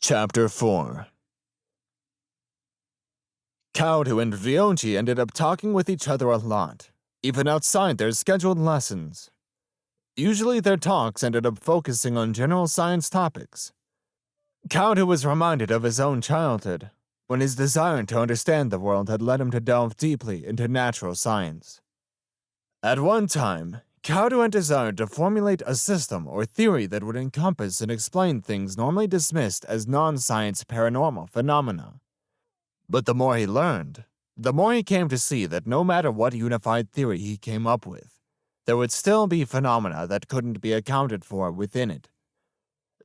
Chapter 4. Kaudu and Ryoji ended up talking with each other a lot, even outside their scheduled lessons. Usually their talks ended up focusing on general science topics. Kaudu was reminded of his own childhood, when his desire to understand the world had led him to delve deeply into natural science. At one time, Kaudu had desired to formulate a system or theory that would encompass and explain things normally dismissed as non-science paranormal phenomena. But the more he learned, the more he came to see that no matter what unified theory he came up with, there would still be phenomena that couldn't be accounted for within it.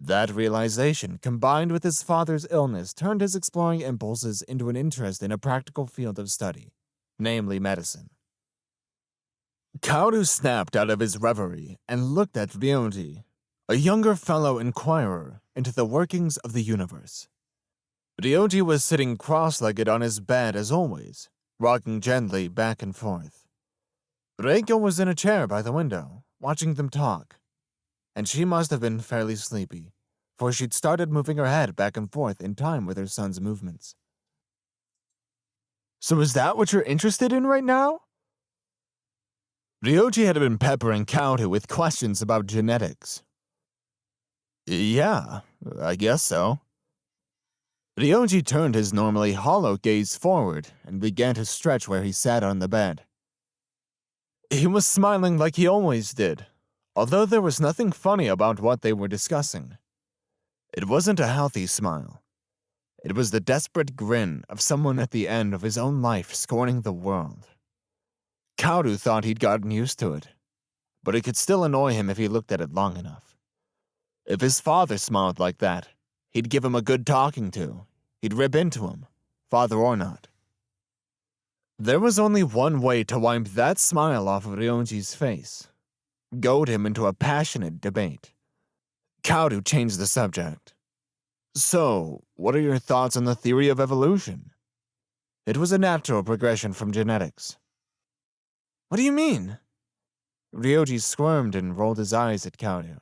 That realization, combined with his father's illness, turned his exploring impulses into an interest in a practical field of study, namely medicine. Kaudu snapped out of his reverie and looked at Ryoji, a younger fellow inquirer into the workings of the universe. Ryoji was sitting cross-legged on his bed as always, rocking gently back and forth. Reiko was in a chair by the window, watching them talk, and she must have been fairly sleepy, for she'd started moving her head back and forth in time with her son's movements. "So is that what you're interested in right now?" Ryoji had been peppering Kaudu with questions about genetics. "Yeah, I guess so." Ryoji turned his normally hollow gaze forward and began to stretch where he sat on the bed. He was smiling like he always did, although there was nothing funny about what they were discussing. It wasn't a healthy smile. It was the desperate grin of someone at the end of his own life scorning the world. Kaudu thought he'd gotten used to it, but it could still annoy him if he looked at it long enough. If his father smiled like that, he'd give him a good talking to. He'd rip into him, father or not. There was only one way to wipe that smile off of Ryoji's face: goad him into a passionate debate. Kaudu changed the subject. "So, what are your thoughts on the theory of evolution?" It was a natural progression from genetics. "What do you mean?" Ryoji squirmed and rolled his eyes at Kaudu.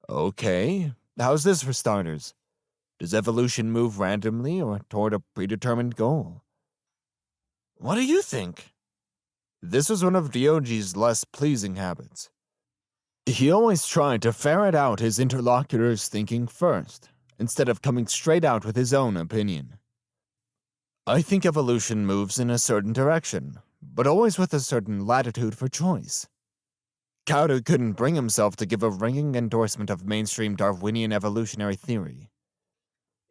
"Okay, how's this for starters? Does evolution move randomly or toward a predetermined goal?" "What do you think?" This was one of Ryoji's less pleasing habits. He always tried to ferret out his interlocutor's thinking first, instead of coming straight out with his own opinion. "I think evolution moves in a certain direction, but always with a certain latitude for choice." Kaudu couldn't bring himself to give a ringing endorsement of mainstream Darwinian evolutionary theory.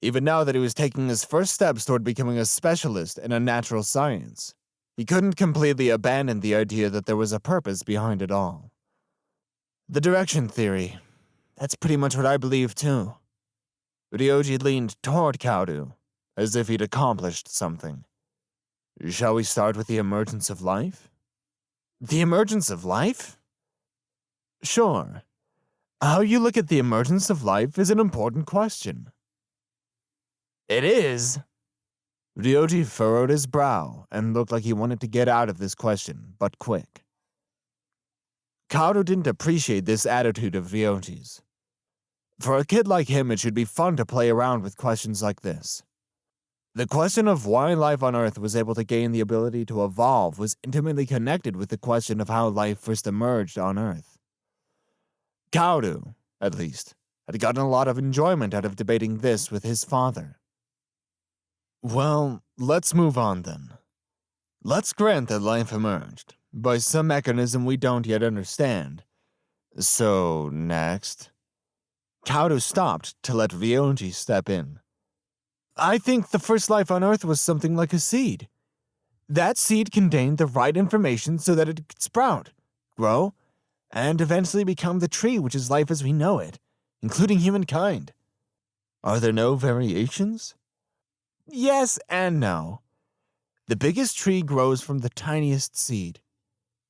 Even now that he was taking his first steps toward becoming a specialist in a natural science, he couldn't completely abandon the idea that there was a purpose behind it all. "The direction theory, that's pretty much what I believe too." Ryoji leaned toward Kaudu, as if he'd accomplished something. "Shall we start with the emergence of life?" "The emergence of life?" "Sure. How you look at the emergence of life is an important question." "It is?" Ryoji furrowed his brow and looked like he wanted to get out of this question, but quick. Kaudu didn't appreciate this attitude of Ryoji's. For a kid like him, it should be fun to play around with questions like this. The question of why life on Earth was able to gain the ability to evolve was intimately connected with the question of how life first emerged on Earth. Kaudu, at least, had gotten a lot of enjoyment out of debating this with his father. "Well, let's move on then. Let's grant that life emerged, by some mechanism we don't yet understand. So, next." Kaudu stopped to let Ryoji step in. "I think the first life on Earth was something like a seed. That seed contained the right information so that it could sprout, grow, and eventually become the tree which is life as we know it, including humankind." "Are there no variations?" "Yes and no. The biggest tree grows from the tiniest seed.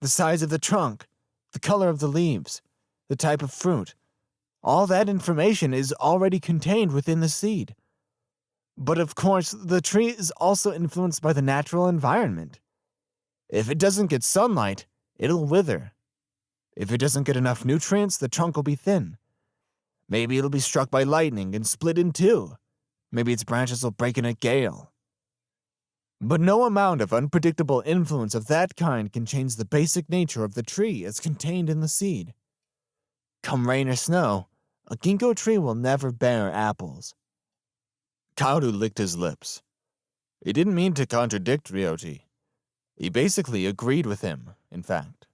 The size of the trunk, the color of the leaves, the type of fruit, all that information is already contained within the seed. But of course, the tree is also influenced by the natural environment. If it doesn't get sunlight, it'll wither. If it doesn't get enough nutrients, the trunk will be thin. Maybe it'll be struck by lightning and split in two, Maybe its branches will break in a gale. But no amount of unpredictable influence of that kind can change the basic nature of the tree as contained in the seed. Come rain or snow, a ginkgo tree will never bear apples. Kaoru licked his lips. He didn't mean to contradict Ryoji. He basically agreed with him, in fact.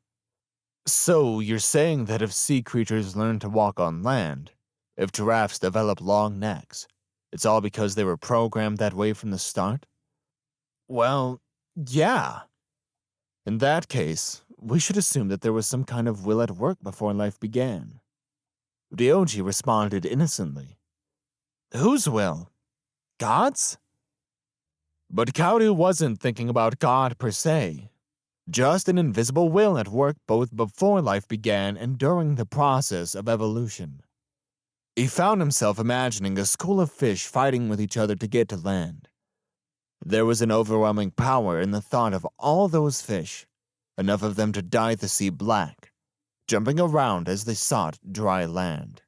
So you're saying that if sea creatures learn to walk on land, if giraffes develop long necks, it's all because they were programmed that way from the start? Well, yeah. In that case, we should assume that there was some kind of will at work before life began. Ryoji responded innocently. Whose will? God's? But Kaoru wasn't thinking about God per se. Just an invisible will at work both before life began and during the process of evolution. He found himself imagining a school of fish fighting with each other to get to land. There was an overwhelming power in the thought of all those fish, enough of them to dye the sea black, jumping around as they sought dry land.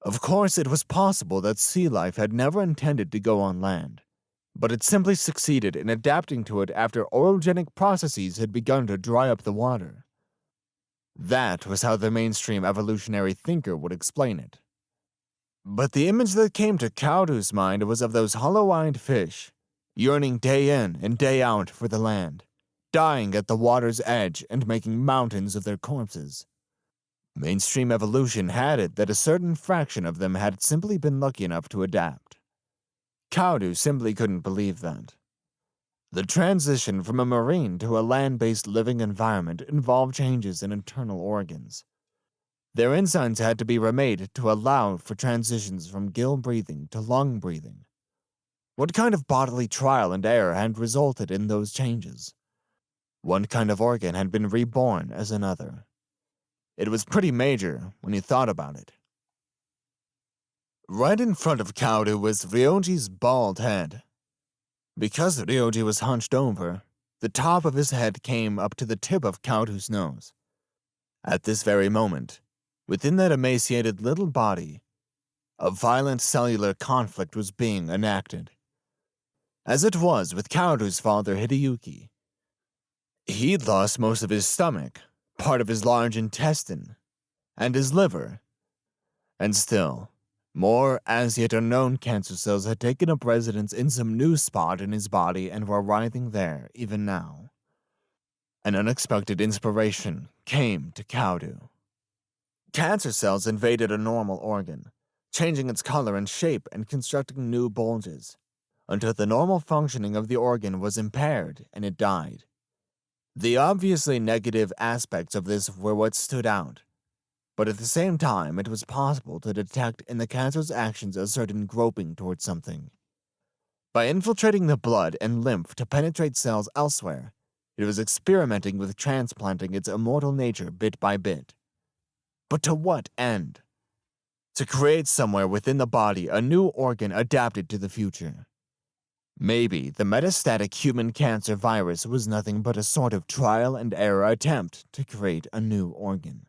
Of course, it was possible that sea life had never intended to go on land, but it simply succeeded in adapting to it after orogenic processes had begun to dry up the water. That was how the mainstream evolutionary thinker would explain it. But the image that came to Kaoru's mind was of those hollow-eyed fish, yearning day in and day out for the land, dying at the water's edge and making mountains of their corpses. Mainstream evolution had it that a certain fraction of them had simply been lucky enough to adapt. Kaoru simply couldn't believe that. The transition from a marine to a land-based living environment involved changes in internal organs. Their enzymes had to be remade to allow for transitions from gill breathing to lung breathing. What kind of bodily trial and error had resulted in those changes? One kind of organ had been reborn as another. It was pretty major when you thought about it. Right in front of Kaoru was Ryoji's bald head. Because Ryoji was hunched over, the top of his head came up to the tip of Kaoru's nose. At this very moment, within that emaciated little body, a violent cellular conflict was being enacted. As it was with Kaoru's father Hideyuki. He'd lost most of his stomach, part of his large intestine, and his liver. And still, more as yet unknown cancer cells had taken up residence in some new spot in his body and were writhing there even now. An unexpected inspiration came to Kaoru. Cancer cells invaded a normal organ, changing its color and shape and constructing new bulges, until the normal functioning of the organ was impaired and it died. The obviously negative aspects of this were what stood out, but at the same time it was possible to detect in the cancer's actions a certain groping towards something. By infiltrating the blood and lymph to penetrate cells elsewhere, it was experimenting with transplanting its immortal nature bit by bit. But to what end? To create somewhere within the body a new organ adapted to the future. Maybe the metastatic human cancer virus was nothing but a sort of trial and error attempt to create a new organ.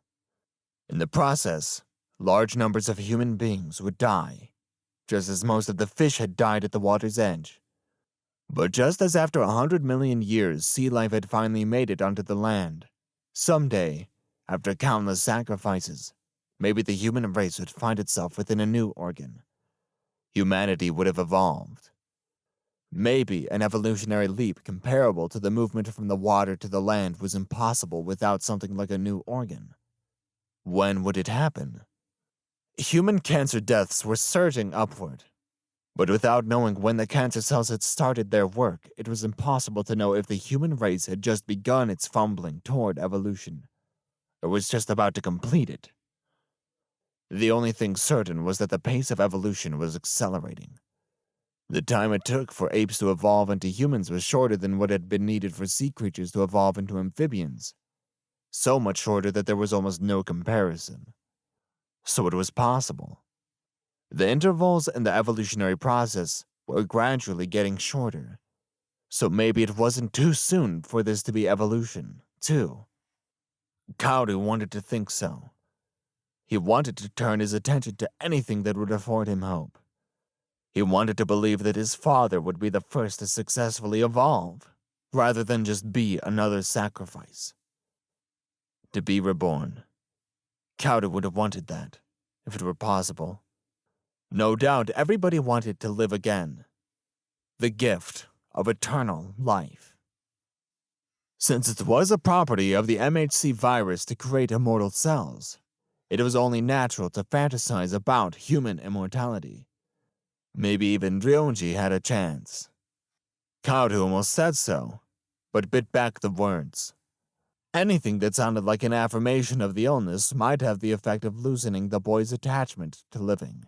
In the process, large numbers of human beings would die, just as most of the fish had died at the water's edge. But just as after 100 million years sea life had finally made it onto the land, someday, after countless sacrifices, maybe the human race would find itself within a new organ. Humanity would have evolved. Maybe an evolutionary leap comparable to the movement from the water to the land was impossible without something like a new organ. When would it happen? Human cancer deaths were surging upward. But without knowing when the cancer cells had started their work, it was impossible to know if the human race had just begun its fumbling toward evolution, or was just about to complete it. The only thing certain was that the pace of evolution was accelerating. The time it took for apes to evolve into humans was shorter than what had been needed for sea creatures to evolve into amphibians. So much shorter that there was almost no comparison. So it was possible. The intervals in the evolutionary process were gradually getting shorter. So maybe it wasn't too soon for this to be evolution, too. Kaoru wanted to think so. He wanted to turn his attention to anything that would afford him hope. He wanted to believe that his father would be the first to successfully evolve, rather than just be another sacrifice. To be reborn. Kaudu would have wanted that, if it were possible. No doubt everybody wanted to live again. The gift of eternal life. Since it was a property of the MHC virus to create immortal cells, it was only natural to fantasize about human immortality. Maybe even Ryonji had a chance. Kaudu almost said so, but bit back the words. Anything that sounded like an affirmation of the illness might have the effect of loosening the boy's attachment to living.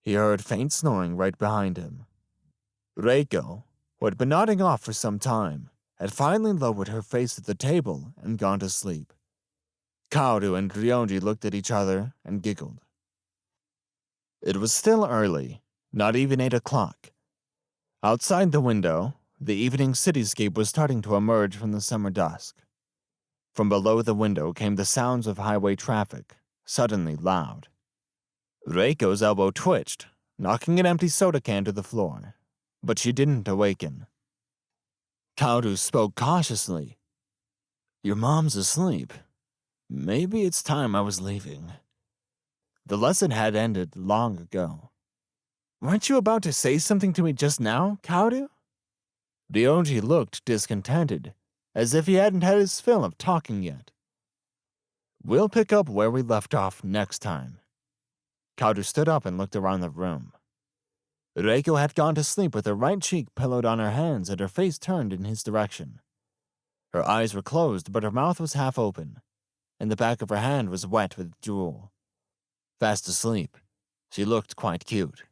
He heard faint snoring right behind him. Reiko, who had been nodding off for some time, had finally lowered her face at the table and gone to sleep. Kaudu and Ryonji looked at each other and giggled. It was still early, not even 8 o'clock. Outside the window, the evening cityscape was starting to emerge from the summer dusk. From below the window came the sounds of highway traffic, suddenly loud. Reiko's elbow twitched, knocking an empty soda can to the floor, but she didn't awaken. Kaudu spoke cautiously. "Your mom's asleep. Maybe it's time I was leaving." The lesson had ended long ago. "Weren't you about to say something to me just now, Kaudu?" Ryonji looked discontented, as if he hadn't had his fill of talking yet. "We'll pick up where we left off next time." Kaudu stood up and looked around the room. Reiko had gone to sleep with her right cheek pillowed on her hands and her face turned in his direction. Her eyes were closed, but her mouth was half open, and the back of her hand was wet with drool. Fast asleep, she looked quite cute.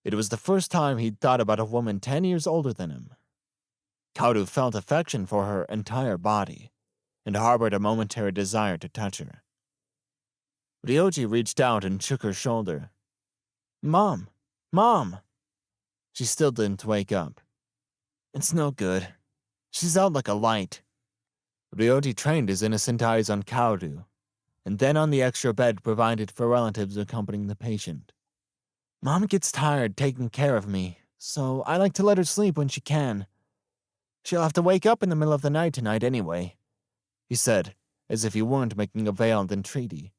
It was the first time he'd thought about a woman 10 years older than him. Kaudu felt affection for her entire body, and harbored a momentary desire to touch her. Ryoji reached out and shook her shoulder. "Mom! Mom!" She still didn't wake up. "It's no good. She's out like a light." Ryoji trained his innocent eyes on Kaudu, and then on the extra bed provided for relatives accompanying the patient. "Mom gets tired taking care of me, so I like to let her sleep when she can. She'll have to wake up in the middle of the night tonight anyway," he said, as if he weren't making a veiled entreaty.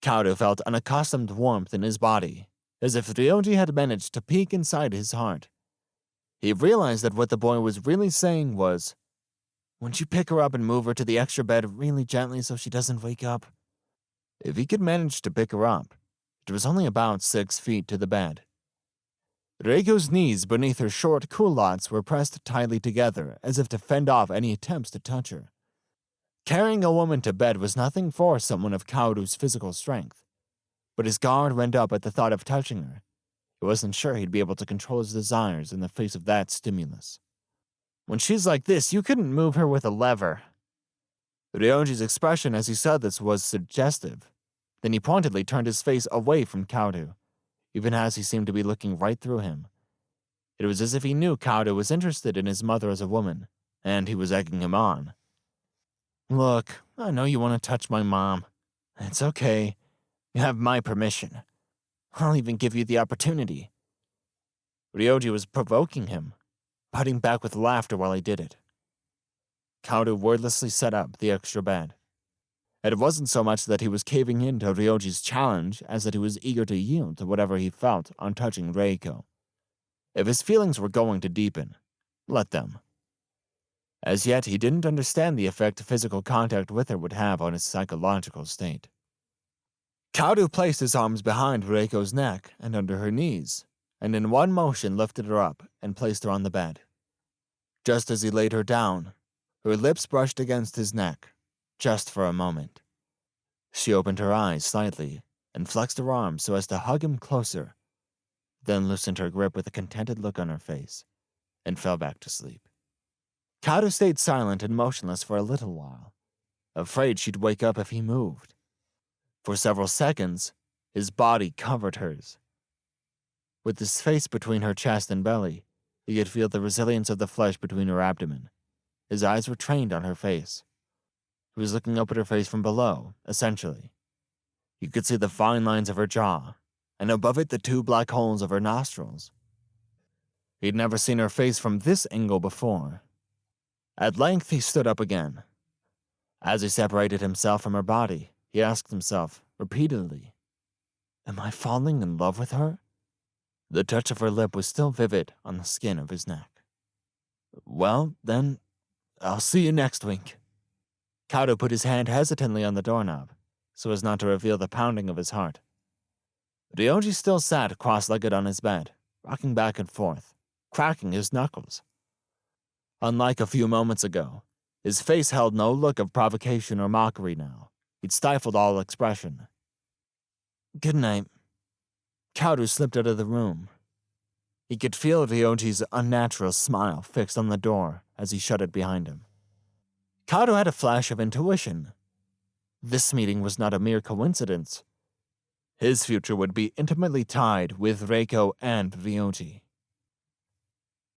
Kaudu felt unaccustomed warmth in his body, as if Ryoji had managed to peek inside his heart. He realized that what the boy was really saying was, "Wouldn't you pick her up and move her to the extra bed really gently so she doesn't wake up?" If he could manage to pick her up, it was only about 6 feet to the bed. Reiko's knees beneath her short culottes were pressed tightly together as if to fend off any attempts to touch her. Carrying a woman to bed was nothing for someone of Kaudu's physical strength, but his guard went up at the thought of touching her. He wasn't sure he'd be able to control his desires in the face of that stimulus. "When she's like this, you couldn't move her with a lever." Ryoji's expression as he said this was suggestive. Then he pointedly turned his face away from Kaudu, even as he seemed to be looking right through him. It was as if he knew Kaudu was interested in his mother as a woman, and he was egging him on. "Look, I know you want to touch my mom. It's okay. You have my permission. I'll even give you the opportunity." Ryoji was provoking him, putting back with laughter while he did it. Kaudu wordlessly set up the extra bed. It wasn't so much that he was caving in to Ryoji's challenge as that he was eager to yield to whatever he felt on touching Reiko. If his feelings were going to deepen, let them. As yet, he didn't understand the effect physical contact with her would have on his psychological state. Kaudu placed his arms behind Reiko's neck and under her knees, and in one motion lifted her up and placed her on the bed. Just as he laid her down, her lips brushed against his neck, just for a moment. She opened her eyes slightly and flexed her arms so as to hug him closer, then loosened her grip with a contented look on her face, and fell back to sleep. Kaudu stayed silent and motionless for a little while, afraid she'd wake up if he moved. For several seconds, his body covered hers. With his face between her chest and belly, he could feel the resilience of the flesh between her abdomen. His eyes were trained on her face. He was looking up at her face from below, essentially. You could see the fine lines of her jaw, and above it the two black holes of her nostrils. He'd never seen her face from this angle before. At length he stood up again. As he separated himself from her body, he asked himself repeatedly, "Am I falling in love with her?" The touch of her lip was still vivid on the skin of his neck. "Well, then, I'll see you next week." Kaoru put his hand hesitantly on the doorknob, so as not to reveal the pounding of his heart. Ryoji still sat cross-legged on his bed, rocking back and forth, cracking his knuckles. Unlike a few moments ago, his face held no look of provocation or mockery now. He'd stifled all expression. "Good night." Kaoru slipped out of the room. He could feel Ryoji's unnatural smile fixed on the door as he shut it behind him. Kaoru had a flash of intuition. This meeting was not a mere coincidence. His future would be intimately tied with Reiko and Ryoji.